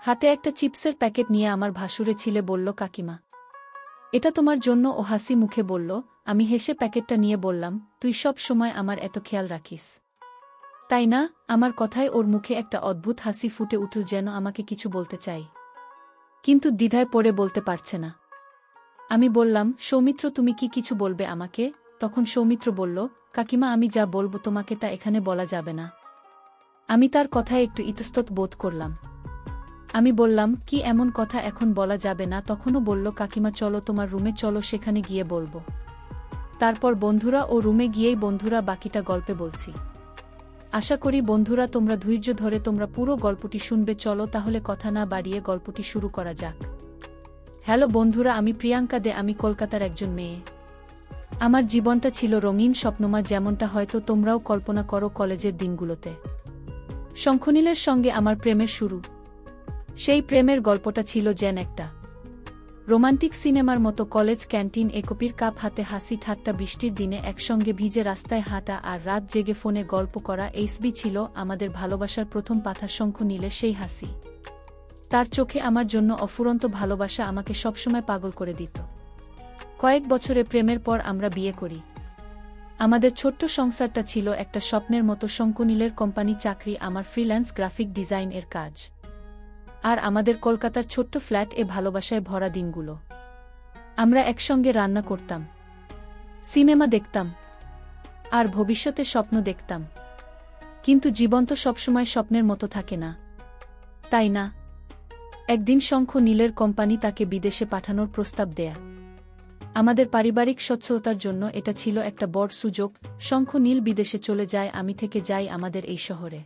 হাতে একটা চিপসের প্যাকেট নিয়ে আমার ভাসুরে ছিলে বলল, কাকিমা, এটা তোমার জন্য। ও হাসি মুখে বলল। আমি হেসে প্যাকেটটা নিয়ে বললাম, তুই সব সময় আমার এত খেয়াল রাখিস, তাই না? আমার কথায় ওর মুখে একটা অদ্ভুত হাসি ফুটে উঠল, যেন আমাকে কিছু বলতে চাই, কিন্তু দ্বিধায় পড়ে বলতে পারছে না। আমি বললাম, সৌমিত্র, তুমি কি কিছু বলবে আমাকে? তখন সৌমিত্র বলল, কাকিমা, আমি যা বলবো তোমাকে তা এখানে বলা যাবে না। আমি তার কথায় একটু ইতস্তত বোধ করলাম। আমি বললাম, কি এমন কথা এখন বলা যাবে না? তখনও বলল, কাকিমা, চলো তোমার রুমে, চলো সেখানে গিয়ে বলবো। তারপর বন্ধুরা ও রুমে গিয়েই বন্ধুরা বাকিটা গল্পে বলছি। আশা করি বন্ধুরা তোমরা ধৈর্য ধরে তোমরা পুরো গল্পটি শুনবে। চলো তাহলে কথা না বাড়িয়ে গল্পটি শুরু করা যাক। হ্যালো বন্ধুরা, আমি প্রিয়াঙ্কা দে। আমি কলকাতার একজন মেয়ে। আমার জীবনটা ছিল রঙিন স্বপ্নময়, যেমনটা হয়তো তোমরাও কল্পনা করো কলেজের দিনগুলোতে। শঙ্খনীলের সঙ্গে আমার প্রেমের শুরু। সেই প্রেমের গল্পটা ছিল যেন একটা রোমান্টিক সিনেমার মতো। কলেজ ক্যান্টিন, একপির কাপ হাতে, হাসি ঠাট্টা, বৃষ্টির দিনে একসঙ্গে ভিজে রাস্তায় হাঁটা আর রাত জেগে ফোনে গল্প করা, এইসবই ছিল আমাদের ভালোবাসার প্রথম পাথা। শঙ্খনীলের সেই হাসি, তার চোখে আমার জন্য অফুরন্ত ভালোবাসা আমাকে সবসময় পাগল করে দিত। কয়েক বছরে প্রেমের পর আমরা বিয়ে করি। আমাদের ছোট্ট সংসারটা ছিল একটা স্বপ্নের মতো। শঙ্খনীলের কোম্পানি চাকরি, আমার ফ্রিল্যান্স গ্রাফিক ডিজাইন এর কাজ, আর আমাদের কলকাতার ছোট্ট ফ্ল্যাট, এ ভালোবাসায় ভরা দিনগুলো। আমরা একসঙ্গে রান্না করতাম, সিনেমা দেখতাম, আর ভবিষ্যতে স্বপ্ন দেখতাম। কিন্তু জীবন তো সবসময় স্বপ্নের মতো থাকে না, তাই না? একদিন শঙ্খনীলের কোম্পানি তাকে বিদেশে পাঠানোর প্রস্তাব দেয়া। আমাদের পারিবারিক সচ্ছলতার জন্য এটা ছিল একটা বড় সুযোগ। শঙ্খনীল বিদেশে চলে যায়, আমি থেকে যাই আমাদের এই শহরে।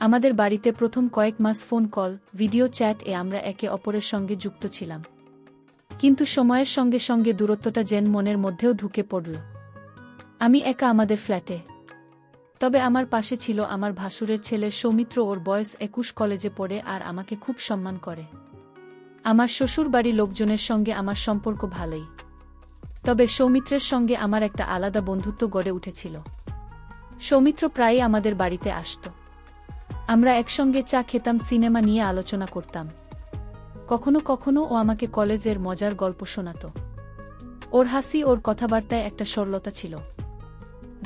আমাদের বাড়িতে প্রথম কয়েক মাস ফোন কল, ভিডিও চ্যাট এ আমরা একে অপরের সঙ্গে যুক্ত ছিলাম। কিন্তু সময়ের সঙ্গে সঙ্গে দূরত্বটা যেন মনের মধ্যেও ঢুকে পড়ল। আমি একা আমাদের ফ্ল্যাটে, তবে আমার পাশে ছিল আমার ভাসুরের ছেলে সৌমিত্র। ওর বয়স 21, কলেজে পড়ে আর আমাকে খুব সম্মান করে। আমার শ্বশুর বাড়ির লোকজনের সঙ্গে আমার সম্পর্ক ভালোই, তবে সৌমিত্রের সঙ্গে আমার একটা আলাদা বন্ধুত্ব গড়ে উঠেছিল। সৌমিত্র প্রায়ই আমাদের বাড়িতে আসত। আমরা একসঙ্গে চা খেতাম, সিনেমা নিয়ে আলোচনা করতাম। কখনো কখনো ও আমাকে কলেজের মজার গল্প শোনাত। ওর হাসি, ওর কথাবার্তায় একটা সরলতা ছিল,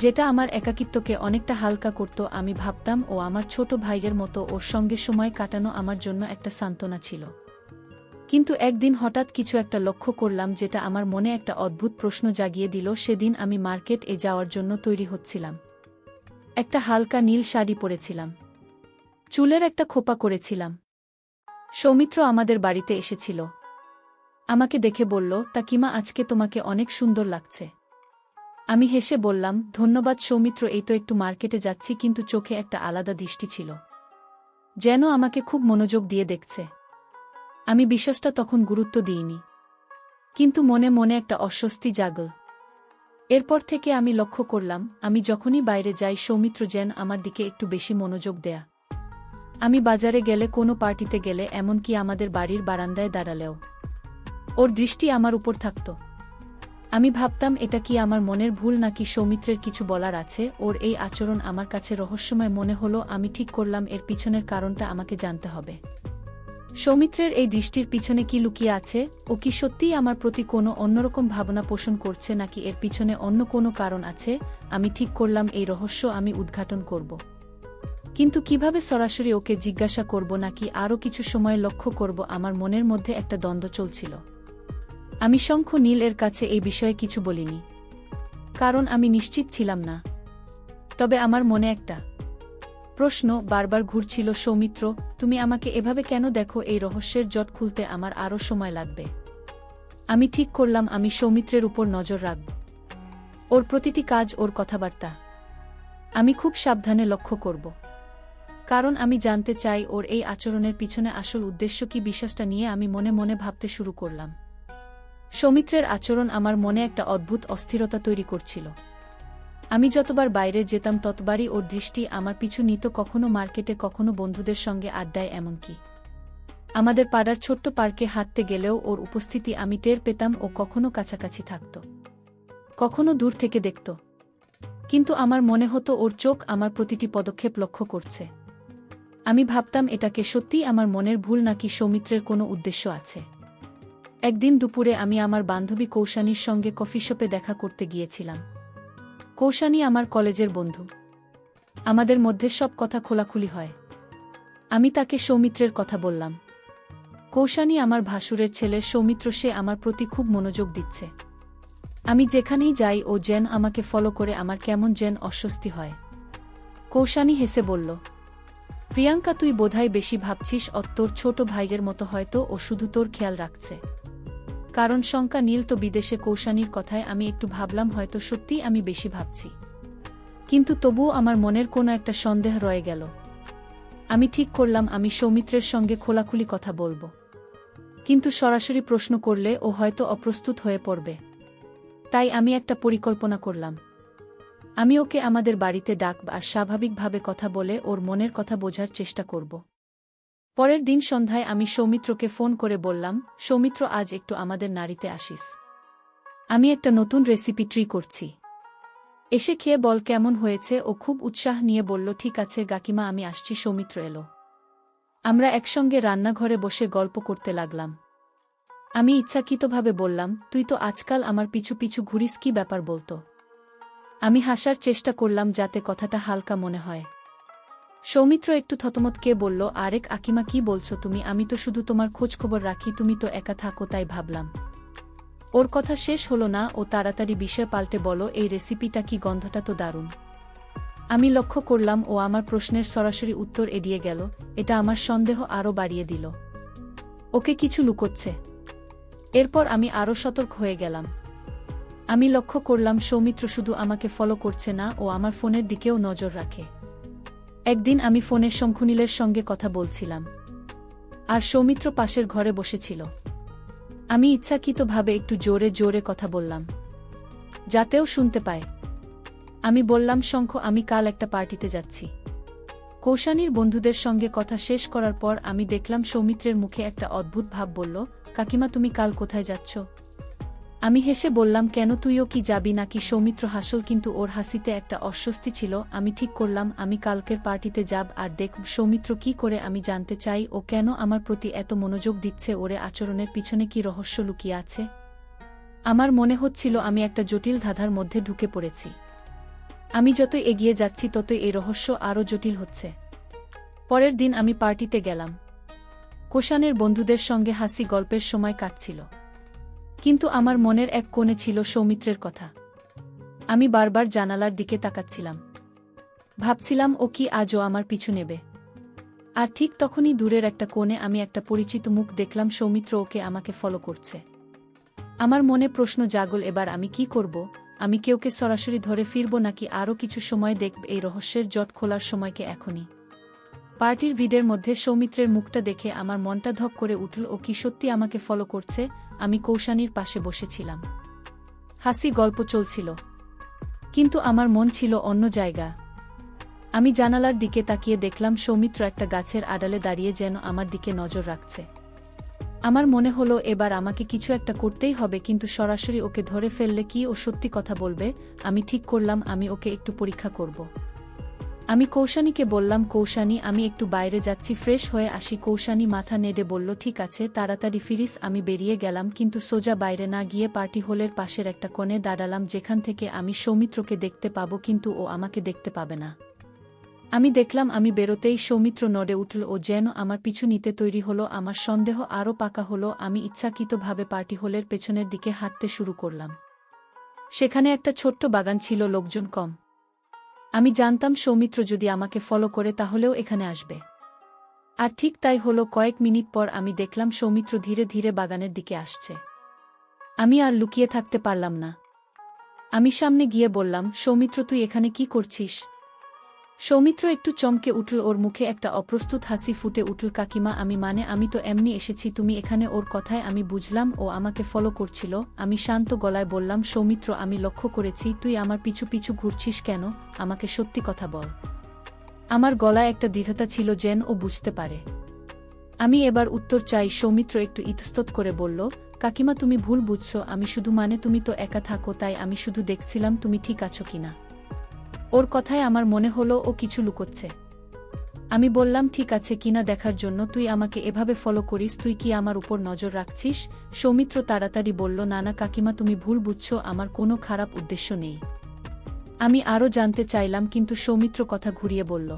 যেটা আমার একাকিত্বকে অনেকটা হালকা করত। আমি ভাবতাম ও আমার ছোট ভাইয়ের মতো, ওর সঙ্গে সময় কাটানো আমার জন্য একটা সান্ত্বনা ছিল। কিন্তু একদিন হঠাৎ কিছু একটা লক্ষ্য করলাম, যেটা আমার মনে একটা অদ্ভুত প্রশ্ন জাগিয়ে দিল। সেদিন আমি মার্কেট এ যাওয়ার জন্য তৈরি হচ্ছিলাম। একটা হালকা নীল শাড়ি পরেছিলাম, চুলের একটা খোপা করেছিলাম। সৌমিত্র আমাদের বাড়িতে এসেছিল। আমাকে দেখে বলল, কাকিমা, আজকে তোমাকে অনেক সুন্দর লাগছে। আমি হেসে বললাম, ধন্যবাদ সৌমিত্র। এই তো একটু মার্কেটে যাচ্ছি। কিন্তু চোখে একটা আলাদা দৃষ্টি ছিল, যেন আমাকে খুব মনোযোগ দিয়ে দেখছে। আমি বিশ্বাসটা তখন গুরুত্ব দিইনি, কিন্তু মনে মনে একটা অস্বস্তি জাগল। এরপর থেকে আমি লক্ষ্য করলাম, আমি যখনই বাইরে যাই সৌমিত্র যেন আমার দিকে একটু বেশি মনোযোগ দেয়া। আমি বাজারে গেলে, কোনো পার্টিতে গেলে, এমনকি আমাদের বাড়ির বারান্দায় দাঁড়ালেও ওর দৃষ্টি আমার উপর থাকত। আমি ভাবতাম, এটা কি আমার মনের ভুল, নাকি সৌমিত্রের কিছু বলার আছে? ওর এই আচরণ আমার কাছে রহস্যময় মনে হলো। আমি ঠিক করলাম, এর পিছনের কারণটা আমাকে জানতে হবে। সৌমিত্রের এই দৃষ্টির পিছনে কি লুকিয়ে আছে? ও কি সত্যিই আমার প্রতি কোনো অন্যরকম ভাবনা পোষণ করছে, নাকি এর পিছনে অন্য কোনো কারণ আছে? আমি ঠিক করলাম, এই রহস্য আমি উদ্ঘাটন করব। কিন্তু কিভাবে? সরাসরি ওকে জিজ্ঞাসা করব, নাকি আরও কিছু সময় লক্ষ্য করব? আমার মনের মধ্যে একটা দ্বন্দ্ব চলছিল। আমি শঙ্খনীল এর কাছে এই বিষয়ে কিছু বলিনি, কারণ আমি নিশ্চিত ছিলাম না। তবে আমার মনে একটা প্রশ্ন বারবার ঘুরছিল, সৌমিত্র, তুমি আমাকে এভাবে কেন দেখো? এই রহস্যের জট খুলতে আমার আরও সময় লাগবে। আমি ঠিক করলাম, আমি সৌমিত্রের উপর নজর রাখব। ওর প্রতিটি কাজ, ওর কথাবার্তা আমি খুব সাবধানে লক্ষ্য করব, কারণ আমি জানতে চাই ওর এই আচরণের পিছনে আসল উদ্দেশ্য কি। বিশ্বাসটা নিয়ে আমি মনে মনে ভাবতে শুরু করলাম। সৌমিত্রের আচরণ আমার মনে একটা অদ্ভুত অস্থিরতা তৈরি করছিল। আমি যতবার বাইরে যেতাম ততবারই ওর দৃষ্টি আমার পিছু নিত, কখনো মার্কেটে, কখনো বন্ধুদের সঙ্গে আড্ডায়, এমনকি আমাদের পাড়ার ছোট্ট পার্কে হাঁটতে গেলেও ওর উপস্থিতি আমি টের পেতাম। ও কখনো কাছাকাছি থাকত, কখনো দূর থেকে দেখত, কিন্তু আমার মনে হতো ওর চোখ আমার প্রতিটি পদক্ষেপ লক্ষ্য করছে। আমি ভাবতাম এটাকে সত্যিই আমার মনের ভুল নাকি সৌমিত্রের কোনো উদ্দেশ্য আছে। একদিন দুপুরে আমি আমার বান্ধবী কৌশানীর সঙ্গে কফি শপে দেখা করতে গিয়েছিলাম। কৌশানী আমার কলেজের বন্ধু। আমাদের মধ্যে সব কথা খোলাখুলি হয়। আমি তাকে সৌমিত্রের কথা বললাম। কৌশানী আমার ভাসুরের ছেলে সৌমিত্র, সে আমার প্রতি খুব মনোযোগ দিচ্ছে। আমি যেখানেই যাই ও যেন আমাকে ফলো করে, আমার কেমন যেন অস্বস্তি হয়। কৌশানী হেসে বলল, প্রিয়াঙ্কা তুই বোধহয় বেশি ভাবছিস, তোর ছোট ভাইয়ের মতো হয়তো ও শুধু তোর খেয়াল রাখছে। কারণ শঙ্কা নীল তো বিদেশে। কৌশানীর কথায় আমি একটু ভাবলাম হয়তো সত্যিই আমি বেশি ভাবছি, কিন্তু তবুও আমার মনের কোনো একটা সন্দেহ রয়ে গেল। আমি ঠিক করলাম আমি সৌমিত্রের সঙ্গে খোলাখুলি কথা বলবো, কিন্তু সরাসরি প্রশ্ন করলে ও হয়তো অপ্রস্তুত হয়ে পড়বে। তাই আমি একটা পরিকল্পনা করলাম। আমি ওকে আমাদের বাড়িতে ডাকব আর স্বাভাবিকভাবে কথা বলে ওর মনের কথা বোঝার চেষ্টা করব। পরের দিন সন্ধ্যায় আমি সৌমিত্রকে ফোন করে বললাম, সৌমিত্র আজ একটু আমাদের নাড়িতে আসিস। আমি একটা নতুন রেসিপি ট্রি করছি। এসে খেয়ে বল কেমন হয়েছে। ও খুব উৎসাহ নিয়ে বলল, ঠিক আছে কাকিমা, আমি আসছি। সৌমিত্র এলো। আমরা একসঙ্গে রান্নাঘরে বসে গল্প করতে লাগলাম। আমি ইচ্ছাকৃতভাবে বললাম, তুই তো আজকাল আমার পিছু পিছু ঘুরিস, কি ব্যাপার বলতো। আমি হাসার চেষ্টা করলাম যাতে কথাটা হালকা মনে হয়। সৌমিত্র একটু থতমতকে বলল, আরেক আকিমা, কি বলছো তুমি? আমি তো শুধু তোমার খোঁজখবর রাখি, তুমি তো একা থাকো, তাই ভাবলাম। ওর কথা শেষ হলো না, ও তাড়াতাড়ি বিষয় পাল্টে বলো, এই রেসিপিটা কি, গন্ধটা তো দারুণ। আমি লক্ষ্য করলাম ও আমার প্রশ্নের সরাসরি উত্তর এড়িয়ে গেল। এটা আমার সন্দেহ আরও বাড়িয়ে দিল। ওকে কিছু লুকোচ্ছে। এরপর আমি আরও সতর্ক হয়ে গেলাম। আমি লক্ষ্য করলাম সৌমিত্র শুধু আমাকে ফলো করছে না, ও আমার ফোনের দিকেও নজর রাখে। একদিন আমি ফোনে শঙ্খনীলের সঙ্গে কথা বলছিলাম, আর সৌমিত্র পাশের ঘরে বসেছিল। আমি ইচ্ছাকৃতভাবে একটু জোরে জোরে কথা বললাম, যাতেও শুনতে পায়। আমি বললাম, শঙ্খ, আমি কাল একটা পার্টিতে যাচ্ছি। কৌশানীর বন্ধুদের সঙ্গে কথা শেষ করার পর আমি দেখলাম সৌমিত্রের মুখে একটা অদ্ভুত ভাব। বলল, কাকিমা, তুমি কাল কোথায় যাচ্ছ? আমি হেসে বললাম, কেন, তুইও কি যাবি নাকি? সৌমিত্র হাসল, কিন্তু ওর হাসিতে একটা অস্বস্তি ছিল। আমি ঠিক করলাম আমি কালকের পার্টিতে যাব আর দেখব সৌমিত্র কি করে। আমি জানতে চাই ও কেন আমার প্রতি এত মনোযোগ দিচ্ছে, ওরে আচরণের পিছনে কি রহস্য লুকিয়ে আছে। আমার মনে হচ্ছিল আমি একটা জটিল ধাঁধার মধ্যে ঢুকে পড়েছি। আমি যতই এগিয়ে যাচ্ছি ততই এই রহস্য আরও জটিল হচ্ছে। পরের দিন আমি পার্টিতে গেলাম। কোষানের বন্ধুদের সঙ্গে হাসি গল্পের সময় কাটছিল, কিন্তু আমার মনের এক কোণে ছিল সৌমিত্রের কথা। আমি বারবার জানালার দিকে তাকাচ্ছিলাম, ভাবছিলাম ও কি আজও আমার পিছু নেবে। আর ঠিক তখনই দূরের একটা কোণে আমি একটা পরিচিত মুখ দেখলাম। সৌমিত্র ওকে আমাকে ফলো করছে। আমার মনে প্রশ্ন জাগল, এবার আমি কি করব? আমি কেউকে সরাসরি ধরে ফিরব নাকি আরও কিছু সময় দেখব? এই রহস্যের জট খোলার সময়কে এখনই। পার্টির ভিড়ের মধ্যে সৌমিত্রের মুখটা দেখে আমার মনটা ধক করে উঠল। ও কি সত্যি আমাকে ফলো করছে? আমি কৌশানীর পাশে বসেছিলাম, হাসি গল্প চলছিল, কিন্তু আমার মন ছিল অন্য জায়গা। আমি জানালার দিকে তাকিয়ে দেখলাম সৌমিত্র একটা গাছের আড়ালে দাঁড়িয়ে যেন আমার দিকে নজর রাখছে। আমার মনে হলো এবার আমাকে কিছু একটা করতেই হবে, কিন্তু সরাসরি ওকে ধরে ফেললে কি ও সত্যি কথা বলবে? আমি ঠিক করলাম আমি ওকে একটু পরীক্ষা করব। আমি কৌশানীকে বললাম, কৌশানী, আমি একটু বাইরে যাচ্ছি, ফ্রেশ হয়ে আসি। কৌশানী মাথা নেড়ে বলল, ঠিক আছে, তাড়াতাড়ি ফিরিস। আমি বেরিয়ে গেলাম, কিন্তু সোজা বাইরে না গিয়ে পার্টি হলের পাশের একটা কোণে দাঁড়ালাম, যেখান থেকে আমি সৌমিত্রকে দেখতে পাবো, কিন্তু ও আমাকে দেখতে পাবে না। আমি দেখলাম আমি বেরোতেই সৌমিত্র নড়ে উঠল, ও যেন আমার পিছু নিতে তৈরি হলো। আমার সন্দেহ আরও পাকা হলো। আমি ইচ্ছাকৃতভাবে পার্টি হলের পেছনের দিকে হাঁটতে শুরু করলাম। সেখানে একটা ছোট্ট বাগান ছিল, লোকজন কম। আমি জানতাম সৌমিত্র যদি আমাকে ফলো করে তাহলেও এখানে আসবে। আর ঠিক তাই হলো। কয়েক মিনিট পর আমি দেখলাম সৌমিত্র ধীরে ধীরে বাগানের দিকে আসছে। আমি আর লুকিয়ে থাকতে পারলাম না। আমি সামনে গিয়ে বললাম, সৌমিত্র, তুই এখানে কি করছিস? সৌমিত্র একটু চমকে উঠল, ওর মুখে একটা অপ্রস্তুত হাসি ফুটে উঠল। কাকিমা, আমি তো এমনি এসেছি, তুমি এখানে? ওর কথায় আমি বুঝলাম ও আমাকে ফলো করছিল। আমি শান্ত গলায় বললাম, সৌমিত্র, আমি লক্ষ্য করেছি তুই আমার পিছু পিছু ঘুরছিস কেন? আমাকে সত্যি কথা বল। আমার গলায় একটা দৃঢ়তা ছিল যেন ও বুঝতে পারে। আমি এবার উত্তর চাই। সৌমিত্র একটু ইতস্তত করে বলল, কাকিমা, তুমি ভুল বুঝছো। আমি শুধু তুমি তো একা থাকো, তাই আমি শুধু দেখছিলাম তুমি ঠিক আছো কিনা। ওর কথায় আমার মনে হলো ও কিছু লুকোচ্ছে। আমি বললাম ঠিক আছে কিনা দেখার জন্য তুই আমাকে এভাবে ফলো করিস, তুই কি আমার উপর নজর রাখছিস? সৌমিত্র তাড়াতাড়ি বলল না না কাকিমা তুমি ভুল বুঝছো, আমার কোনো খারাপ উদ্দেশ্য নেই। আমি আরও জানতে চাইলাম কিন্তু সৌমিত্র কথা ঘুরিয়ে বলল,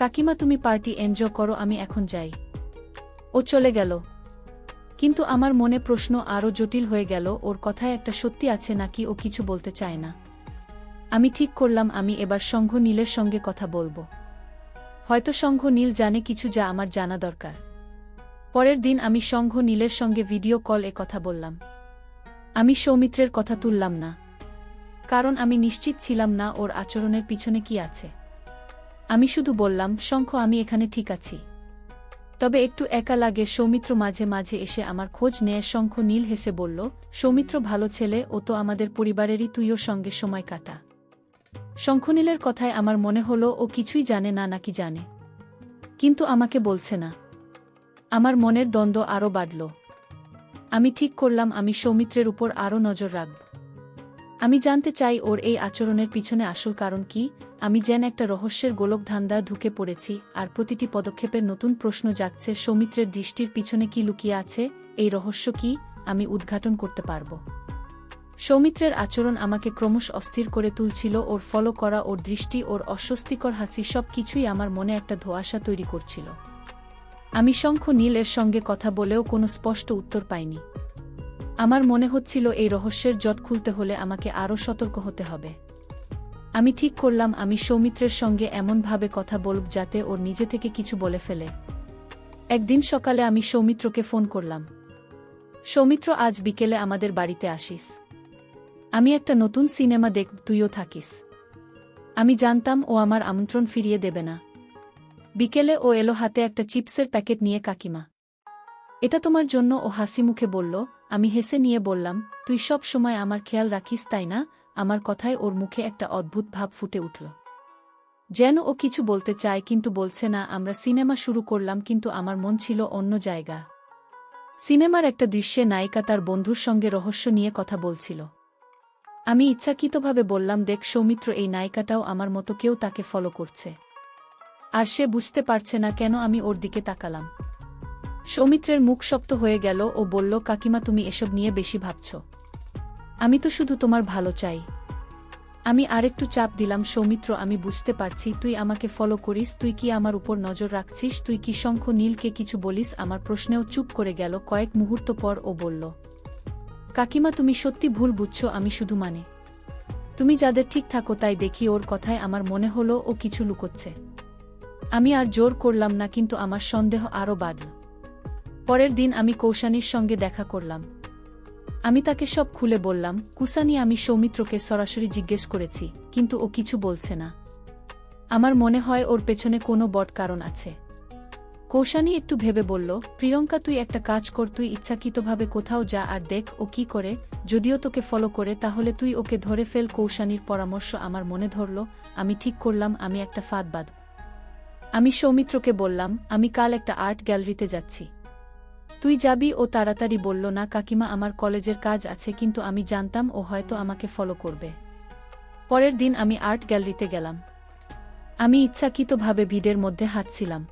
কাকিমা তুমি পার্টি এনজয় করো, আমি এখন যাই। ও চলে গেল। কিন্তু আমার মনে প্রশ্ন আরও জটিল হয়ে গেল, ওর কথায় একটা সত্যি আছে নাকি ও কিছু বলতে চায় না। আমি ঠিক করলাম আমি এবার সংঘ নীলের সঙ্গে কথা বলবো। হয়তো সংঘ নীল জানে কিছু যা আমার জানা দরকার। পরের দিন আমি সংঘ নীলের সঙ্গে ভিডিও কল এ কথা বললাম। আমি সৌমিত্রের কথা তুললাম না, কারণ আমি নিশ্চিত ছিলাম না ওর আচরণের পিছনে কি আছে। আমি শুধু বললাম, শঙ্খ আমি এখানে ঠিক আছি, তবে একটু একা লাগে। সৌমিত্র মাঝে মাঝে এসে আমার খোঁজ নেয়। শঙ্খ নীল হেসে বলল, সৌমিত্র ভালো ছেলে, ও তো আমাদের পরিবারেরই, তুইও সঙ্গে সময় কাটা। শঙ্খনীলের কথায় আমার মনে হলো ও কিছুই জানে না নাকি জানে, কিন্তু আমাকে বলছে না। আমার মনের দ্বন্দ্ব আরও বাড়ল। আমি ঠিক করলাম আমি সৌমিত্রের উপর আরও নজর রাখব। আমি জানতে চাই ওর এই আচরণের পিছনে আসল কারণ কি। আমি যেন একটা রহস্যের গোলকধান্দা ঢুকে পড়েছি, আর প্রতিটি পদক্ষেপের নতুন প্রশ্ন জাগছে। সৌমিত্রের দৃষ্টির পিছনে কি লুকিয়ে আছে, এই রহস্য কি আমি উদ্ঘাটন করতে পারব। সৌমিত্রের আচরণ আমাকে ক্রমশ অস্থির করে তুলছিল। ওর ফলো করা, ওর দৃষ্টি, ওর অস্বস্তিকর হাসি, সব কিছুই আমার মনে একটা ধোঁয়াশা তৈরি করছিল। আমি শঙ্খ নীলের সঙ্গে কথা বলেও কোনো স্পষ্ট উত্তর পাইনি। আমার মনে হচ্ছিল এই রহস্যের জট খুলতে হলে আমাকে আরও সতর্ক হতে হবে। আমি ঠিক করলাম আমি সৌমিত্রের সঙ্গে এমনভাবে কথা বলব যাতে ওর নিজে থেকে কিছু বলে ফেলে। একদিন সকালে আমি সৌমিত্রকে ফোন করলাম, সৌমিত্র আজ বিকেলে আমাদের বাড়িতে আসিস, আমি একটা নতুন সিনেমা দেখব, তুইও থাকিস। আমি জানতাম ও আমার আমন্ত্রণ ফিরিয়ে দেবে না। বিকেলে ও এলো হাতে একটা চিপসের প্যাকেট নিয়ে। কাকিমা, এটা তোমার জন্য, ও হাসি মুখে বলল। আমি হেসে নিয়ে বললাম, তুই সব সময় আমার খেয়াল রাখিস তাই না? আমার কথায় ওর মুখে একটা অদ্ভুত ভাব ফুটে উঠল, যেন ও কিছু বলতে চায় কিন্তু বলছে না। আমরা সিনেমা শুরু করলাম, কিন্তু আমার মন ছিল অন্য জায়গা। সিনেমার একটা দৃশ্যে নায়িকা তার বন্ধুর সঙ্গে রহস্য নিয়ে কথা বলছিল। আমি ইচ্ছাকৃতভাবে বললাম, দেখ সৌমিত্র, এই নায়িকাটাও আমার মতো, কেউ তাকে ফলো করছে, আর সে বুঝতে পারছে না কেন আমি ওর দিকে তাকালাম। সৌমিত্রের মুখ শক্ত হয়ে গেল। ও বলল, কাকিমা তুমি এসব নিয়ে বেশি ভাবছ, আমি তো শুধু তোমার ভালো চাই। আমি আরেকটু চাপ দিলাম, সৌমিত্র আমি বুঝতে পারছি তুই আমাকে ফলো করিস, তুই কি আমার উপর নজর রাখছিস, তুই কি শঙ্খ নীলকে কিছু বলিস? আমার প্রশ্নেও চুপ করে গেল। কয়েক মুহূর্ত পর ও বলল, কাকিমা তুমি সত্যি ভুল বুঝছো, আমি শুধু তুমি যাদের ঠিক থাকো তাই দেখি। ওর কথায় আমার মনে হলো ও কিছু লুকোচ্ছে। আমি আর জোর করলাম না, কিন্তু আমার সন্দেহ আরও বাড়ল। পরের দিন আমি কৌশানীর সঙ্গে দেখা করলাম। আমি তাকে সব খুলে বললাম। কুসানি, আমি সৌমিত্রকে সরাসরি জিজ্ঞেস করেছি, কিন্তু ও কিছু বলছে না। আমার মনে হয় ওর পেছনে কোনো বড় কারণ আছে। কৌশানী একটু ভেবে বলল, প্রিয়ঙ্কা তুই একটা কাজ কর, তুই ইচ্ছাকৃতভাবে কোথাও যা আর দেখ ও কি করে। যদিও তোকে ফলো করে তাহলে তুই ওকে ধরে ফেল। কৌশানীর পরামর্শ আমার মনে ধরল। আমি ঠিক করলাম আমি একটা ফাঁদ বাঁধব। আমি সৌমিত্রকে বললাম, আমি কাল একটা আর্ট গ্যালারিতে যাচ্ছি, তুই যাবি? ও তাড়াতাড়ি বলল, না কাকিমা, আমার কলেজের কাজ আছে। কিন্তু আমি জানতাম ও হয়তো আমাকে ফলো করবে। পরের দিন আমি আর্ট গ্যালারিতে গেলাম। আমি ইচ্ছাকৃতভাবে ভিড়ের মধ্যে হাঁটছিলাম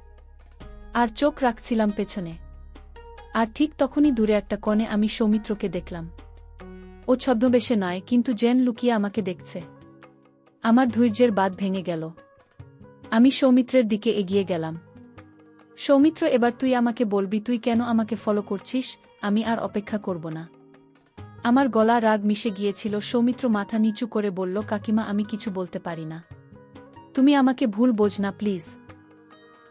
আর চোখ রাখছিলাম পেছনে। আর ঠিক তখনই দূরে একটা কোণে আমি সৌমিত্রকে দেখলাম। ও ছদ্মবেশে নয়, কিন্তু যেন লুকিয়ে আমাকে দেখছে। আমার ধৈর্যের বাঁধ ভেঙে গেল। আমি সৌমিত্রের দিকে এগিয়ে গেলাম। সৌমিত্র, এবার তুই আমাকে বলবি তুই কেন আমাকে ফলো করছিস? আমি আর অপেক্ষা করব না। আমার গলা রাগ মিশে গিয়েছিল। সৌমিত্র মাথা নিচু করে বলল, কাকিমা আমি কিছু বলতে পারি না, তুমি আমাকে ভুল বোঝ না প্লিজ।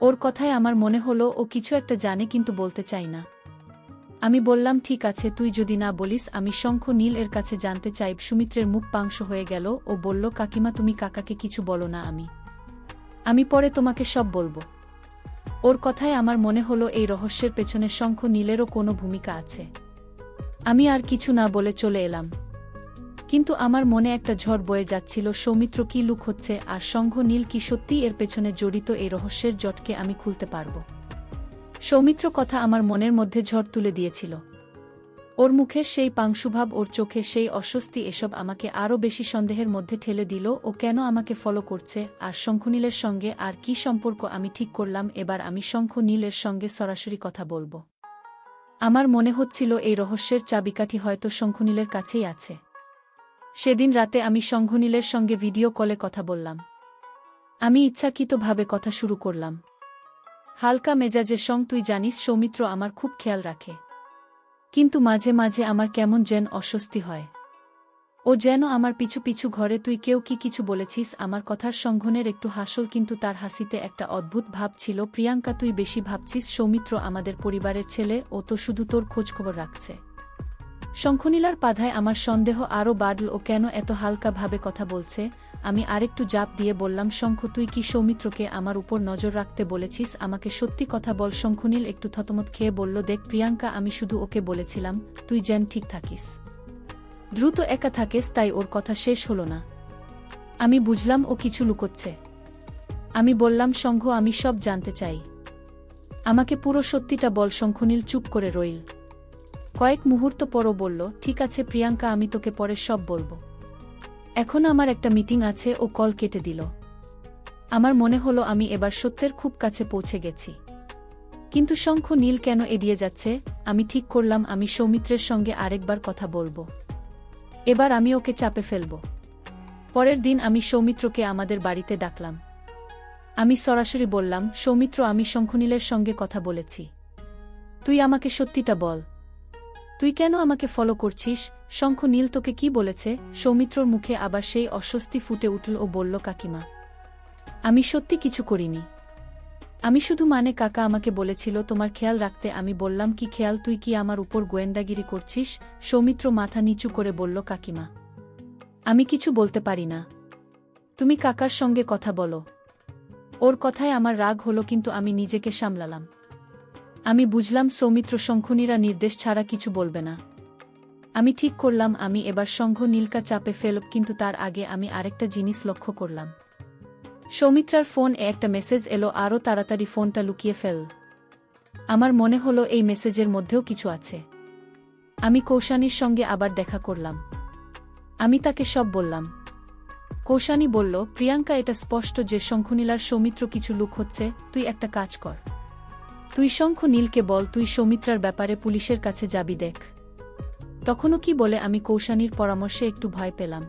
ওর কথায় আমার মনে হলো ও কিছু একটা জানে কিন্তু বলতে চাই না। আমি বললাম, ঠিক আছে, তুই যদি না বলিস আমি শঙ্খ নীল এর কাছে জানতে চাই। সুমিত্রের মুখ পাংশ হয়ে গেল। ও বলল, কাকিমা তুমি কাকাকে কিছু বলো না, আমি পরে তোমাকে সব বলবো। ওর কথায় আমার মনে হলো এই রহস্যের পেছনে শঙ্খ নীলেরও কোনো ভূমিকা আছে। আমি আর কিছু না বলে চলে এলাম, কিন্তু আমার মনে একটা ঝড় বয়ে যাচ্ছিল। সৌমিত্র কি লুক হচ্ছে, আর শঙ্খ নীল কি সত্যিই এর পেছনে জড়িত? এই রহস্যের জটকে আমি খুলতে পারব। সৌমিত্র কথা আমার মনের মধ্যে ঝড় তুলে দিয়েছিল। ওর মুখের সেই পাংশুভাব, ওর চোখে সেই অস্বস্তি, এসব আমাকে আরও বেশি সন্দেহের মধ্যে ঠেলে দিল। ও কেন আমাকে ফলো করছে, আর শঙ্খনীলের সঙ্গে আর কি সম্পর্ক? আমি ঠিক করলাম এবার আমি শঙ্খনীলের সঙ্গে সরাসরি কথা বলবো। আমার মনে হচ্ছিল এই রহস্যের চাবিকাঠি হয়তো শঙ্খনীলের কাছেই আছে। সেদিন রাতে আমি শঙ্খনীলের সঙ্গে ভিডিও কলে কথা বললাম। আমি ইচ্ছাকৃতভাবে কথা শুরু করলাম হালকা মেজাজে। তুই জানিস সৌমিত্র আমার খুব খেয়াল রাখে, কিন্তু মাঝে মাঝে আমার কেমন যেন অস্বস্তি হয়। ও যেন আমার পিছু পিছু ঘরে। তুই কেউ কি কিছু বলেছিস? আমার কথার সংঘনের একটু হাসল, কিন্তু তার হাসিতে একটা অদ্ভুত ভাব ছিল। প্রিয়াঙ্কা, তুই বেশি ভাবছিস। সৌমিত্র আমাদের পরিবারের ছেলে, ও তো শুধু তোর খোঁজখবর রাখছে। শঙ্খনীলার বাধায় আমার সন্দেহ আরও বাড়ল। ও কেন এত হালকা ভাবে কথা বলছে? আমি আরেকটু জাপ দিয়ে বললাম, শঙ্খ, তুই কি সৌমিত্রকে আমার উপর নজর রাখতে বলেছিস? আমাকে সত্যি কথা বল। শঙ্খনীল একটু থতমত খেয়ে বলল, দেখ প্রিয়াঙ্কা, আমি শুধু ওকে বলেছিলাম তুই যেন ঠিক থাকিস, দ্রুত একা থাকিস। তাই ওর কথা শেষ হলো না। আমি বুঝলাম ও কিছু লুকোচ্ছে। আমি বললাম, শঙ্খ, আমি সব জানতে চাই, আমাকে পুরো সত্যিটা বল। শঙ্খনীল চুপ করে রইল। কয়েক মুহূর্ত পরও বলল, ঠিক আছে প্রিয়াঙ্কা, আমি তোকে পরে সব বলবো, এখন আমার একটা মিটিং আছে। ও কল কেটে দিল। আমার মনে হলো আমি এবার সত্যের খুব কাছে পৌঁছে গেছি। কিন্তু শঙ্খনীল কেন এড়িয়ে যাচ্ছে? আমি ঠিক করলাম আমি সৌমিত্রের সঙ্গে আরেকবার কথা বলবো। এবার আমি ওকে চাপে ফেলব। পরের দিন আমি সৌমিত্রকে আমাদের বাড়িতে ডাকলাম। আমি সরাসরি বললাম, সৌমিত্র, আমি শঙ্খনীলের সঙ্গে কথা বলেছি, তুই আমাকে সত্যিটা বল, তুই কেন আমাকে ফলো করছিস? শঙ্খনীল তোকে কি বলেছে? সৌমিত্রর মুখে আবার সেই অস্বস্তি ফুটে উঠল। ও বলল, কাকিমা, আমি সত্যি কিছু করিনি, আমি শুধু কাকা আমাকে বলেছিল তোমার খেয়াল রাখতে। আমি বললাম, কি খেয়াল? তুই কি আমার উপর গোয়েন্দাগিরি করছিস? সৌমিত্র মাথা নিচু করে বলল, কাকিমা, আমি কিছু বলতে পারি না, তুমি কাকার সঙ্গে কথা বলো। ওর কথায় আমার রাগ হলো, কিন্তু আমি নিজেকে সামলালাম। আমি বুঝলাম সৌমিত্র শঙ্খনীরা নির্দেশ ছাড়া কিছু বলবে না। আমি ঠিক করলাম আমি এবার শঙ্খনীলকে চাপে ফেলব, কিন্তু তার আগে আমি আরেকটা জিনিস লক্ষ্য করলাম। সৌমিত্রার ফোনে একটা মেসেজ এলো। আরও তাড়াতাড়ি ফোনটা লুকিয়ে ফেল। আমার মনে হলো এই মেসেজের মধ্যেও কিছু আছে। আমি কৌশানীর সঙ্গে আবার দেখা করলাম। আমি তাকে সব বললাম। কৌশানী বলল, প্রিয়াঙ্কা, এটা স্পষ্ট যে শঙ্খনীলার সৌমিত্র কিছু লুক হচ্ছে। তুই একটা কাজ কর, তুই শঙ্খনীলকে বল তুই সৌমিত্রার ব্যাপারে পুলিশের কাছে যাবি, দেখ। তখনও কি বলে আমি কৌশানীর পরামর্শে একটু ভয় পেলাম।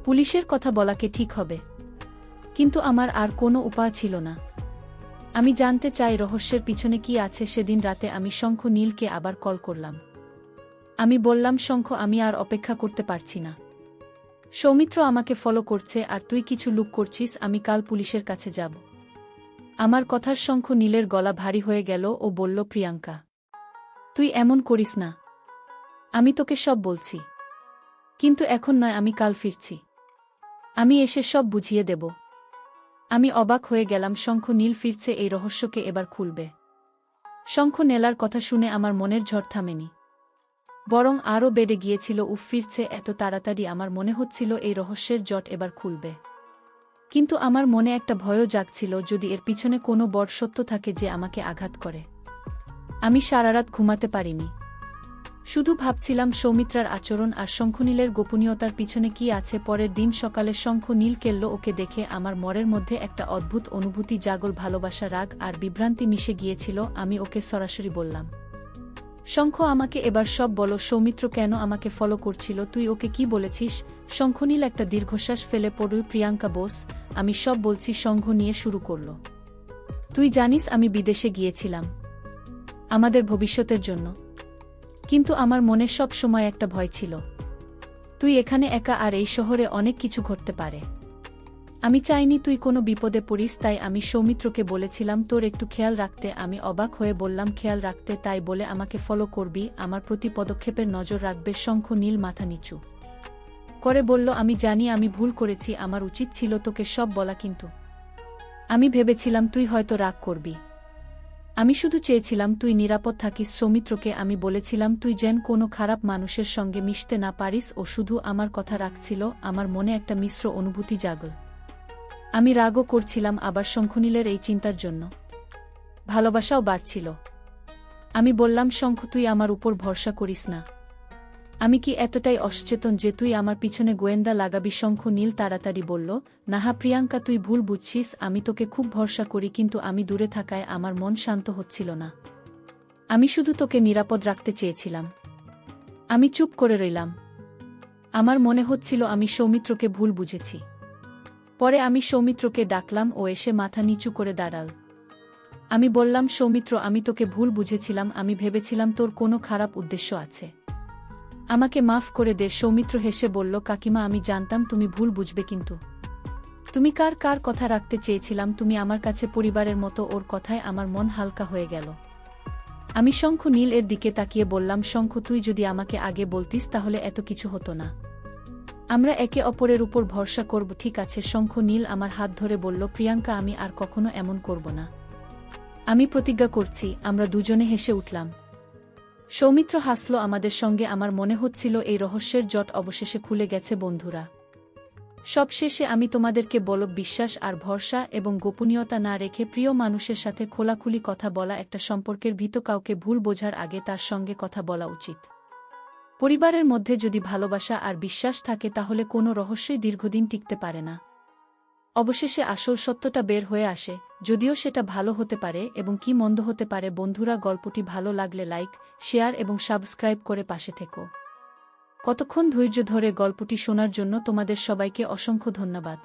পুলিশের কথা বলাকে ঠিক হবে, কিন্তু আমার আর কোনো উপায় ছিল না। আমি জানতে চাই রহস্যের পিছনে কি আছে। সেদিন রাতে আমি শঙ্খনীলকে আবার কল করলাম। আমি বললাম, শঙ্খ, আমি আর অপেক্ষা করতে পারছি না। সৌমিত্র আমাকে ফলো করছে, আর তুই কিছু লুক করছিস। আমি কাল পুলিশের কাছে যাব। আমার কথার শঙ্খনীলের গলা ভারী হয়ে গেল। ও বলল, প্রিয়াঙ্কা, তুই এমন করিস না, আমি তোকে সব বলছি, কিন্তু এখন নয়, আমি কাল ফিরছি, আমি এসে সব বুঝিয়ে দেব। আমি অবাক হয়ে গেলাম, শঙ্খনীল ফিরছে, এই রহস্যকে এবার খুলবে। শঙ্খনীলার কথা শুনে আমার মনের ঝড় থামেনি, বরং আরও বেড়ে গিয়েছিল। ফিরছে এত তাড়াতাড়ি! আমার মনে হচ্ছিল এই রহস্যের জট এবার খুলবে। কিন্তু আমার মনে একটা ভয়ও জাগছিল, যদি এর পিছনে কোনো বড় সত্য থাকে যে আমাকে আঘাত করে। আমি সারারাত ঘুমাতে পারিনি, শুধু ভাবছিলাম সৌমিত্রার আচরণ আর শঙ্খনীলের গোপনীয়তার পিছনে কি আছে। পরের দিন সকালে শঙ্খনীল কেল্ল। ওকে দেখে আমার মনের মধ্যে একটা অদ্ভুত অনুভূতি জাগল, ভালোবাসা, রাগ আর বিভ্রান্তি মিশে গিয়েছিল। আমি ওকে সরাসরি বললাম, শঙ্খ, আমাকে এবার সব বলো, সৌমিত্র কেন আমাকে ফলো করছিল? তুই ওকে কি বলেছিস? শঙ্খনীল একটা দীর্ঘশ্বাস ফেলে পড়ল। প্রিয়াঙ্কা, বোস, আমি সব বলছি। শঙ্খ নিয়ে শুরু করল, তুই জানিস আমি বিদেশে গিয়েছিলাম আমাদের ভবিষ্যতের জন্য, কিন্তু আমার মনে সব সময় একটা ভয় ছিল। তুই এখানে একা, আর এই শহরে অনেক কিছু ঘটতে পারে। আমি চাইনি তুই কোনো বিপদে পড়িস, তাই আমি সৌমিত্রকে বলেছিলাম তোর একটু খেয়াল রাখতে। আমি অবাক হয়ে বললাম, খেয়াল রাখতে? তাই বলে আমাকে ফলো করবি, আমার প্রতি পদক্ষেপের নজর রাখবে? শঙ্খনীল মাথা নিচু করে বলল, আমি জানি আমি ভুল করেছি, আমার উচিত ছিল তোকে সব বলা, কিন্তু আমি ভেবেছিলাম তুই হয়তো রাগ করবি। আমি শুধু চেয়েছিলাম তুই নিরাপদ থাকিস। সৌমিত্রকে আমি বলেছিলাম তুই যেন কোনো খারাপ মানুষের সঙ্গে মিশতে না পারিস। ও শুধু আমার কথা রাখছিল। আমার মনে একটা মিশ্র অনুভূতি জাগল। আমি রাগও করছিলাম, আবার শঙ্খনীলের এই চিন্তার জন্য ভালোবাসাও বাড়ছিল। আমি বললাম, শঙ্খ, তুই আমার উপর ভরসা করিস না। আমি কি এতটাই অসচেতন যে তুই আমার পিছনে গোয়েন্দা লাগাবি? শঙ্খ নীল তাড়াতাড়ি বলল, নাহা প্রিয়াঙ্কা, তুই ভুল বুঝছিস। আমি তোকে খুব ভরসা করি, কিন্তু আমি দূরে থাকায় আমার মন শান্ত হচ্ছিল না। আমি শুধু তোকে নিরাপদ রাখতে চেয়েছিলাম। আমি চুপ করে রইলাম। আমার মনে হচ্ছিল আমি সৌমিত্রকে ভুল বুঝেছি। পরে আমি সৌমিত্রকে ডাকলাম, ও এসে মাথা নিচু করে দাঁড়াল। আমি বললাম, সৌমিত্র, আমি তোকে ভুল বুঝেছিলাম। আমি ভেবেছিলাম তোর কোনো খারাপ উদ্দেশ্য আছে। আমাকে মাফ করে দে। সৌমিত্র হেসে বলল, কাকিমা, আমি জানতাম তুমি ভুল বুঝবে, কিন্তু তুমি কার কার কথা রাখতে চেয়েছিলাম তুমি আমার কাছে পরিবারের মতো। ওর কথায় আমার মন হালকা হয়ে গেল। আমি শঙ্খ নীল এর দিকে তাকিয়ে বললাম, শঙ্খ, তুই যদি আমাকে আগে বলতিস তাহলে এত কিছু হতো না। আমরা একে অপরের উপর ভরসা করব, ঠিক আছে? শঙ্খ নীল আমার হাত ধরে বলল, প্রিয়াঙ্কা, আমি আর কখনো এমন করব না। আমি প্রতিজ্ঞা করছি। আমরা দুজনে হেসে উঠলাম। সৌমিত্র হাসল আমাদের সঙ্গে। আমার মনে হচ্ছিল এই রহস্যের জট অবশেষে খুলে গেছে। বন্ধুরা, সবশেষে আমি তোমাদেরকে বলব, বিশ্বাস আর ভরসা এবং গোপনীয়তা না রেখে প্রিয় মানুষের সাথে খোলাখুলি কথা বলা একটা সম্পর্কের ভিতর। কাউকে ভুল বোঝার আগে তার সঙ্গে কথা বলা উচিত। পরিবারের মধ্যে যদি ভালোবাসা আর বিশ্বাস থাকে তাহলে কোনো রহস্যই দীর্ঘদিন টিকতে পারে না। অবশেষে আসল সত্যটা বের হয়ে আসে, যদিও সেটা ভালো হতে পারে এবং কি মন্দ হতে পারে। বন্ধুরা, গল্পটি ভালো লাগলে লাইক, শেয়ার এবং সাবস্ক্রাইব করে পাশে থেকো। কতক্ষণ ধৈর্য ধরে গল্পটি শোনার জন্য তোমাদের সবাইকে অসংখ্য ধন্যবাদ।